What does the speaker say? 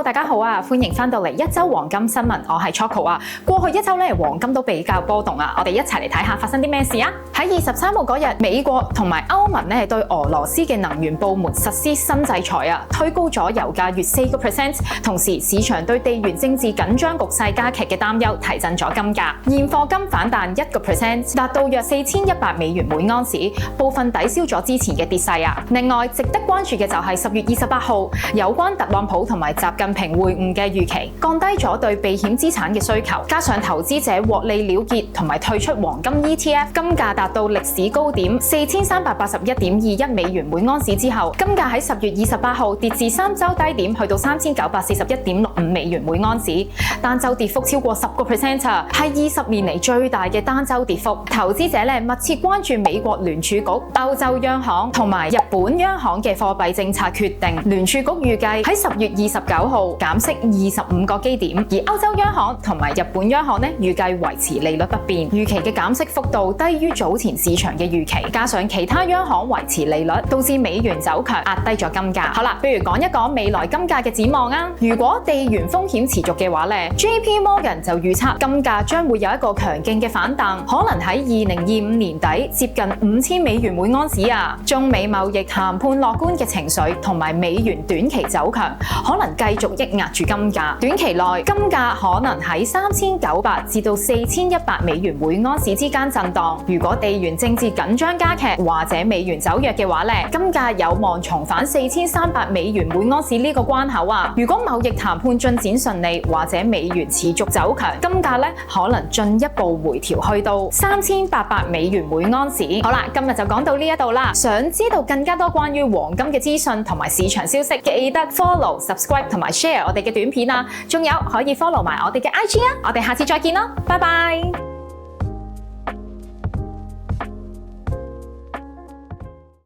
大家好啊，歡迎翻到嚟一周黃金新聞，我係 Choco 啊。過去一周咧，黃金都比較波動啊，我哋一齊嚟睇下發生啲咩事啊。喺23號嗰日，美國同埋歐盟咧對俄羅斯嘅能源部門實施新制裁啊，推高咗油價約4%，同時市場對地緣政治緊張局勢加劇嘅擔憂提振咗金價，現貨金反彈1%，達到約4100美元每盎司，部分抵消咗之前嘅跌勢啊。另外，值得關注嘅就係10月28號有關特朗普同埋習近平會晤嘅預期，降低咗對避險資產嘅需求，加上投資者獲利了結同埋退出黃金 ETF， 金價達到歷史高點4381.21美元每盎司之後，金價喺10月28號跌至3週低點，去到3941.65美元每盎司，單週跌幅超過10%啊，係20年嚟最大嘅單週跌幅。投資者密切關注美國聯儲局、歐洲央行同埋日本央行嘅貨幣政策決定。聯儲局預計喺10月29號減息25個基點，而歐洲央行同埋日本央行預計維持利率不變。預期嘅減息幅度低於早前市場嘅預期，加上其他央行維持利率，導致美元走強，壓低咗金價。好啦，不如講一講未來金價嘅展望啊。如果地緣風險持續嘅話，JP Morgan 就預測金價將會有一個強勁嘅反彈，可能喺2025年底接近5000美元每盎司啊。中美貿易談判樂觀嘅情緒同埋美元短期走強，可能繼續抑壓住金價。短期內金價可能喺3900至到4100美元每盎司之間震盪。如果地緣政治緊張加劇或者美元走弱嘅話金價有望重返4300美元每盎司呢個關口啊。如果貿易談判進展順利或者美元持續走強，金價可能進一步回調去到3800美元每盎司。好啦，今日就講到呢一度啦。想知道更加多關於黃金嘅資訊同埋市場消息，記得 follow、subscribe 同埋 share 我哋嘅短片啊。仲有可以 follow 埋我哋嘅IG啊。我哋下次再見啦，拜拜。